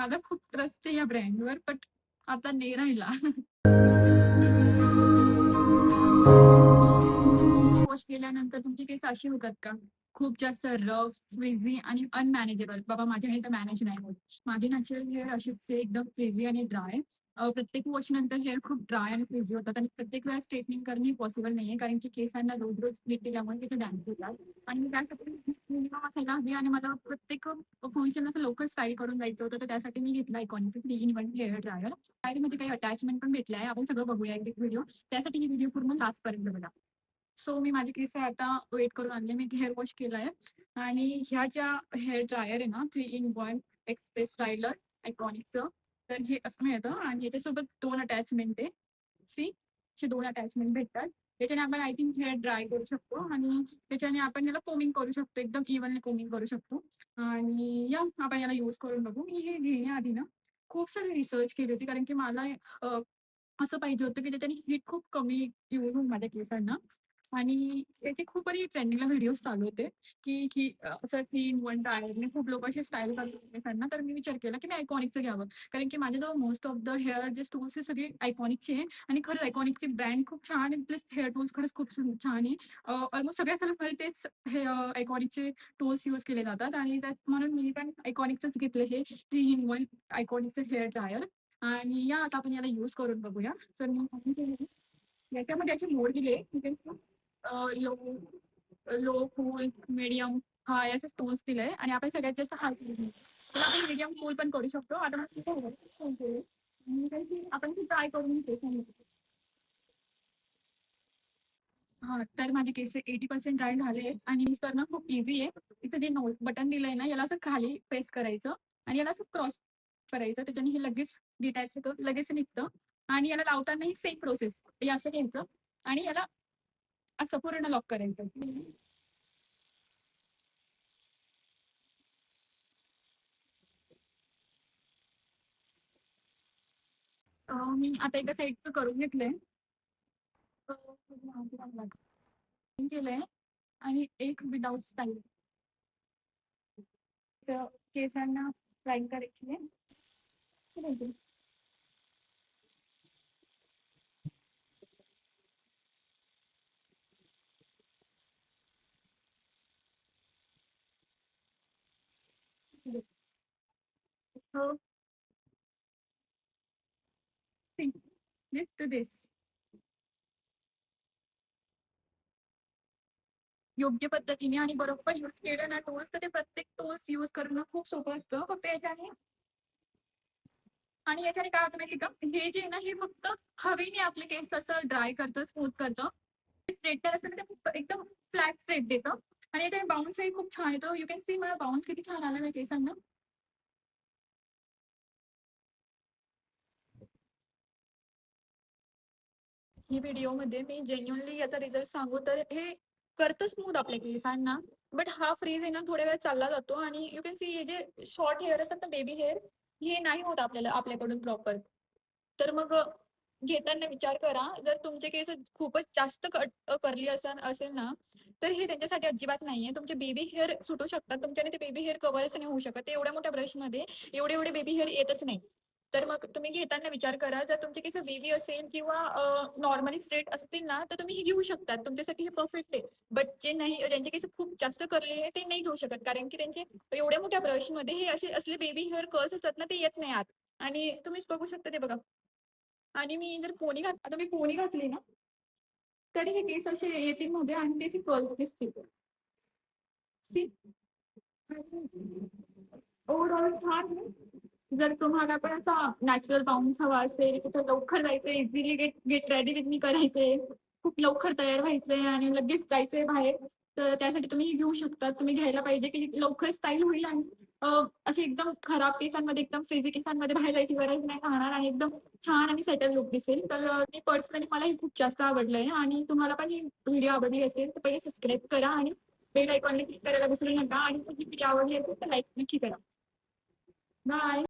माझा खूप ट्रस्ट आहे या ब्रँडवर, बट आता नाही राहिला. वॉश केल्यानंतर तुमचे केस असे होतात का? खूप जास्त रफ, फ्रिझी आणि अनमॅनेजेबल. बाबा माझ्या ह्याने तर मॅनेज नाही होत. माझे नॅचरल हेअर असेच आहे एकदम फ्रिझी आणि ड्राय. प्रत्येक वॉशनंतर हेअर खूप ड्राय आणि फ्रिझी होतात आणि प्रत्येक वेळेस स्ट्रेटनिंग करणे पॉसिबल नाहीये, कारण की केसांना रोज-रोज नीट केल्यामुळे केस डॅमेज होतात. आणि मी त्यासाठी मिनिमम असायला हवी आणि मला प्रत्येक फंक्शन असं लवकर स्टाईल करून जायचं होतं, तर त्यासाठी मी घेतला Iconicचं 3 in 1 हेअर ड्रायर. ड्रायरमध्ये काही अटॅचमेंट पण भेटले आहे. आपण सगळं बघूया एक व्हिडिओ. त्यासाठी ही व्हिडिओ पूर्ण लास्टपर्यंत बघा. सो मी माझे केस आता वेट करून आणले. मी हेअर वॉश केलाय आणि ह्या ज्या हेअर ड्रायर आहे ना 3 in 1 एक्सप्रेस स्टायलर Iconicचं, तर हे असं मिळतं आणि याच्यासोबत 2 अटॅचमेंट आहे. सी असे 2 अटॅचमेंट भेटतात. त्याच्याने आपण आय थिंक हेअर ड्राय करू शकतो आणि त्याच्याने आपण याला कोमिंग करू शकतो. एकदम इव्हनली कोमिंग करू शकतो आणि या आपण याला यूज करून बघू. मी हे घेण्याआधी ना खूप सारी रिसर्च केली होती, कारण की मला अ, असं पाहिजे होतं की त्याच्याने हीट खूप कमी येऊन होईल माझ्या केसांना आणि त्याचे खूप सारे ट्रेंडिंगला व्हिडिओज चालू होते, की असं 3 in 1 ड्रायरने खूप लोकं असे स्टाईल करतात केसांना. तर मी विचार केला की मी Iconicचं घ्यावं. कारण की माझ्याजवळ मोस्ट ऑफ द हेअर जे टूल्स आहे सगळे Iconicचे आहे आणि खरंच Iconicची ब्रँड खूप छान आहे. प्लस हेअर टूल्स खरंच खूप छान आहे. ऑलमोस्ट सगळ्या सेलिब्रिटी तेच हे Iconicचे टूल्स यूज केले जातात आणि त्यात म्हणून मी पण Iconicचंच घेतलं हे 3 in 1 Iconicचं हेअर ड्रायर. आणि या आता आपण याला यूज करून बघूया. तर मी काय केलं, याच्यामध्ये असे मोड दिले low low, cool, medium high असे टूल्स दिले आणि आपण सगळ्यात जास्त हाय केलं. तर आपण मीडियम कूल पण करू शकतो. आता मला तिथे हवं आहे, केले. आणि काही की आपण ते ट्राय करून ते सांगितलं. हां, तर माझे केस 80% ड्राय झाले आहेत आणि यूज करणं खूप ईझी आहे. इथं जे नो बटन दिलंय ना, याला असं खाली प्रेस करायचं आणि याला असं क्रॉस करायचं. त्याच्याने हे लगेच डिटॅच होतं, लगेच निघतं आणि याला लावतानाही सेम प्रोसेस. हे असं घ्यायचं आणि याला असं पूर्ण लॉक करायचं. मी आता एका साइडचं करून घेतलंय. केलंय आणि एक विदाऊट स्टाईल केसांना ड्राईंग करायची आहे. So, see, this to this. योग्य पद्धतीने आणि बरोबर यूज केलं ना टूल्स, तर ते प्रत्येक टूल्स यूज करणं खूप सोपं असतं. फक्त याच्याने आणि याच्याने काय होतं माहिती का, हे जे आहे ना, हे फक्त हवेने आपले केस असं ड्राय करतं, स्मूथ करतं. स्ट्रेटनर असतं ना, ते फक्त एकदम फ्लॅट स्ट्रेट देतं आणि याच्याने बाउन्सही खूप छान येतो. यू कॅन सी मला बाउन्स किती छान आला माझ्या केसांना. ही व्हिडिओमध्ये मी जेन्युइनली याचा रिझल्ट सांगू तर हे करतं स्मूथ आपल्या केसांना. बट हा फ्रीज आहे ना थोड्या वेळ चालला जातो आणि यू कॅन सी हे जे शॉर्ट हेअर असतात ना बेबी हेअर, हे नाही होत आपल्याकडून प्रॉपर. तर मग घेताना विचार करा, जर तुमचे केस खूपच जास्त कर्ली असेल ना, तर हे त्यांच्यासाठी अजिबात नाहीये. तुमचे बेबी हेअर सुटू शकतात. तुमच्याने ते बेबी हेअर कव्हरच नाही होऊ शकत. ते एवढ्या मोठ्या ब्रशमध्ये एवढे बेबी हेअर येतच नाही. तर मग तुम्ही घेताना विचार करा, जर तुमचे केस वेव्ही असेल किंवा नॉर्मली स्ट्रेट असतील ना, तर तुम्ही हे घेऊ शकता. तुमच्यासाठी हे परफेक्ट आहे. बट जे नाही, ज्यांचे केस खूप जास्त कर्ली आहे, ते नाही घेऊ शकत. कारण की त्यांचे एवढ्या मोठ्या ब्रशमध्ये हे असे असले बेबी हेअर कर्ल्स असतात ना, ते येत नाही आत. आणि तुम्हीच बघू शकता ते बघा. आणि मी जर आता मी पोनी घातली ना, तरी हे केस असे येतील मध्ये आणि ते असे कर्ल्स दिसतील. सी ओव्हरऑल छान आहे. जर तुम्हाला पण असा नॅचरल बाउन्स हवा असेल, कुठं लवकर जायचंय, easily get get ready with me करायचंय, खूप लवकर तयार व्हायचंय आणि लगेच जायचंय बाहेर, तर त्यासाठी तुम्ही हे घेऊ शकता. तुम्ही घ्यायला पाहिजे, की लवकर स्टाईल होईल आणि अशी एकदम खराब केसांमध्ये, एकदम फ्रिझी केसांमध्ये बाहेर जायची गरज नाही राहणार आणि एकदम छान आणि सेटल लुक दिसेल. तर मी पर्सनली मला हे खूप जास्त आवडलंय आणि तुम्हाला पण ही व्हिडिओ आवडली असेल, तर पहिले सबस्क्राईब करा आणि बेल आयकॉनला क्लिक करायला विसरू नका आणि ही व्हिडिओ आवडली असेल तर लाईक नक्की करा. बाय.